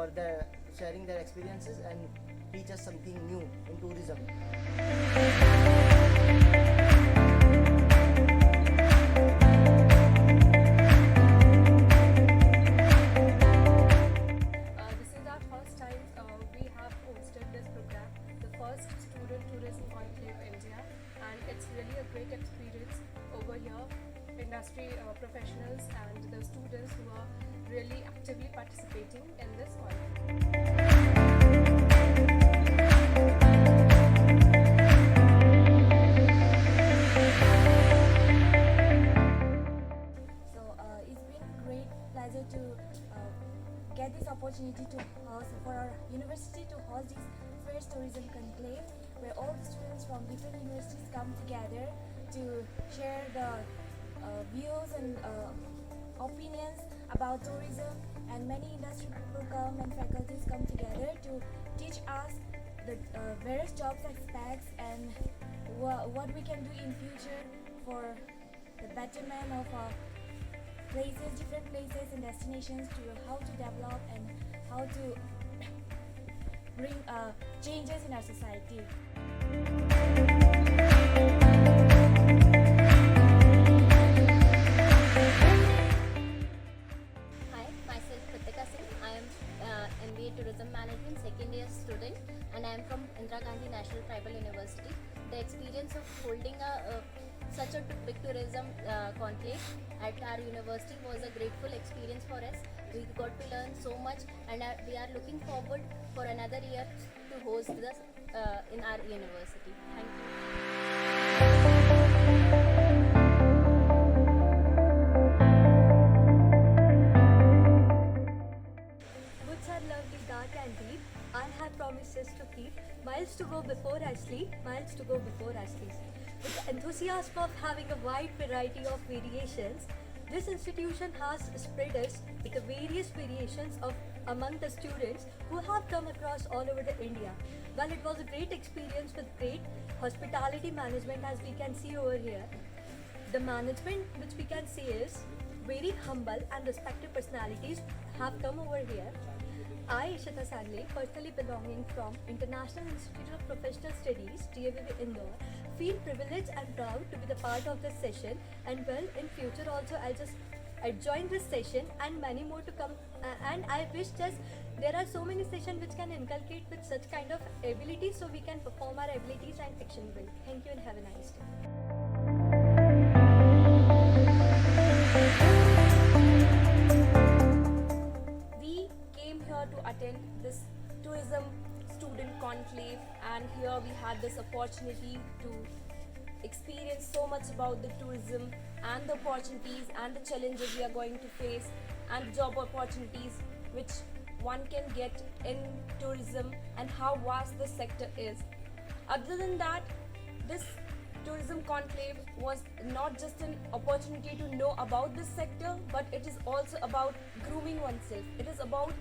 for sharing their experiences and teach us something new in tourism. This is our first time we have hosted this program, the first Student Tourism Enclave India, and it's really a great experience over here. Industry professionals and the students who are really actively participating in this enclave. It's been great pleasure to get this opportunity to host for our university to host this first tourism conclave, where all the students from different universities come together to share the views and opinions about tourism, and many industry people come and faculties come together to teach us the various jobs aspects and what we can do in future for the betterment of places, different places and destinations, to how to develop and how to bring changes in our society. Hi, myself Kritika Singh. I am MBA Tourism Management second year student, and I am from Indira Gandhi National Tribal University. The experience of holding such a big tourism conclave at our university was a grateful experience for us. We got to learn so much, and we are looking forward for another year to host this in our university. Thank you. Books are lovely, dark and deep, and have promises to keep. Miles to go before I sleep, miles to go before I sleep. With the enthusiasm of having a wide variety of variations, this institution has spread us with the various variations of among the students who have come across all over the India. Well, it was a great experience with great hospitality management, as we can see over here. The management, which we can see, is very humble and respected personalities have come over here. I, Ishita Sanle, personally belonging from International Institute of Professional Studies, DAVV Indore, feel privileged and proud to be the part of this session, and well, in future also I'll join this session and many more to come, and I wish just there are so many sessions which can inculcate with such kind of abilities, so we can perform our abilities and action well. Thank you and have a nice day. We came here to attend this tourism student conclave, and here we had this opportunity to experience so much about the tourism and the opportunities and the challenges we are going to face, and job opportunities which one can get in tourism, and how vast this sector is. Other than that, this tourism conclave was not just an opportunity to know about this sector, but it is also about grooming oneself. It is about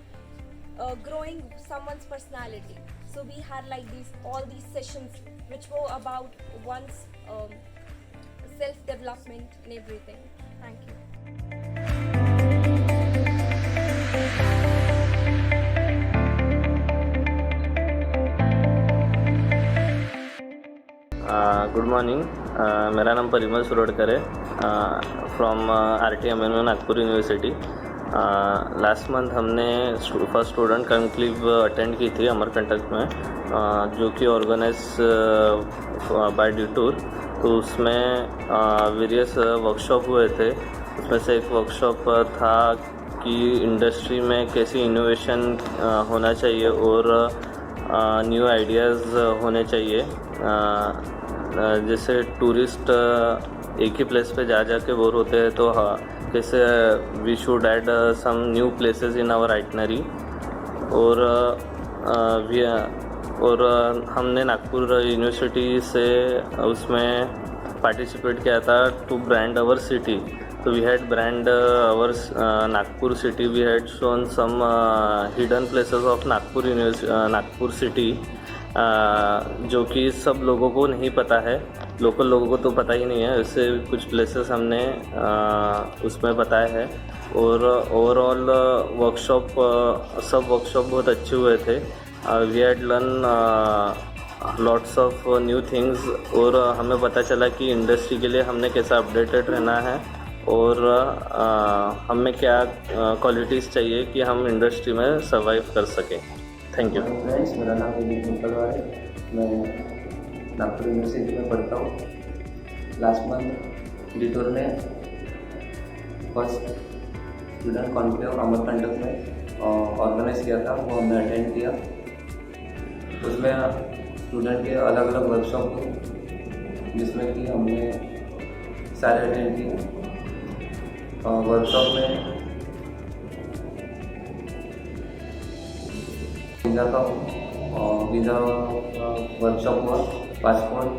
growing someone's personality. So we had like all these sessions which were about one's self-development and everything. Thank you. Good morning, मेरा नाम परिमल सुरोडकर है, from RTMNU Nagpur university. Last month हमने first student conclave attend की थी अमरकंटक में, जो कि organise by detour. तो उसमें वेरियस वर्कशॉप हुए थे। उसमें से एक वर्कशॉप था कि इंडस्ट्री में कैसी इनोवेशन होना चाहिए और न्यू आइडियाज़ होने चाहिए। जैसे टूरिस्ट एक ही प्लेस पे जा के बोर होते हैं, तो कैसे we should add some new places in our itinerary. और हमने नागपुर यूनिवर्सिटी से उसमें पार्टिसिपेट किया था to brand our city. So we had brand our Nagpur city. We had shown some hidden places of Nagpur city, जो कि सब लोगों को नहीं पता है। लोकल लोगों को तो पता ही नहीं है, वैसे कुछ प्लेसेस हमने उसमें बताया है। और ओवरऑल वर्कशॉप सब वर्कशॉप बहुत अच्छे हुए थे। We had learn lots of new things, और हमें पता चला कि इंडस्ट्री के लिए हमने कैसा अपडेटेड रहना है और हमें क्या क्वालिटीज़ चाहिए कि हम इंडस्ट्री में सर्वाइव कर सकें। Thank you. फ्रेंड्स, मेरा नाम विनीत मुकलवार है। मैं नागपुर यूनिवर्सिटी में पढ़ता हूँ। लास्ट मंथ डिटोर ने फर्स्ट स्टूडेंट कॉन्क्लेव अमरकंटक में ऑर्गेनाइज किया था, वो हमने अटेंड किया। उसमें स्टूडेंट के अलग अलग वर्कशॉप हुए, जिसमें कि हमने सारे अटेंड किए। वर्कशॉप में वीज़ा वर्कशॉप हुआ, पासपोर्ट,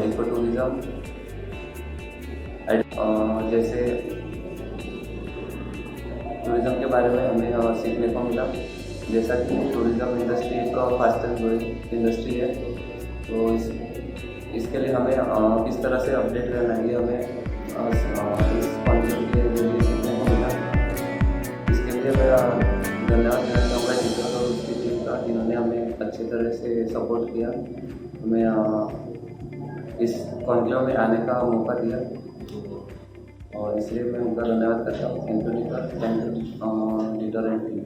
इको टूरिज़म, जैसे टूरिज़म के बारे में हमें सीखने को मिला। जैसा कि टूरिज़म इंडस्ट्री एक फास्टेस्ट ग्रोइंग इंडस्ट्री है, तो इसके लिए हमें किस तरह से अपडेट रहना है, ये हमें इस कॉन्फ्रेंस के जरिए सीखने को मिला। इसके लिए मेरा धन्यवाद देना चाहूँगा टीचर और उसकी टीम का, जिन्होंने हमें अच्छी तरह से सपोर्ट किया, हमें इस कॉन्क्लेव में आने का मौका दिया, और इसलिए मैं उनका धन्यवाद करता हूँ। Thank you teacher, thank you teacher and team.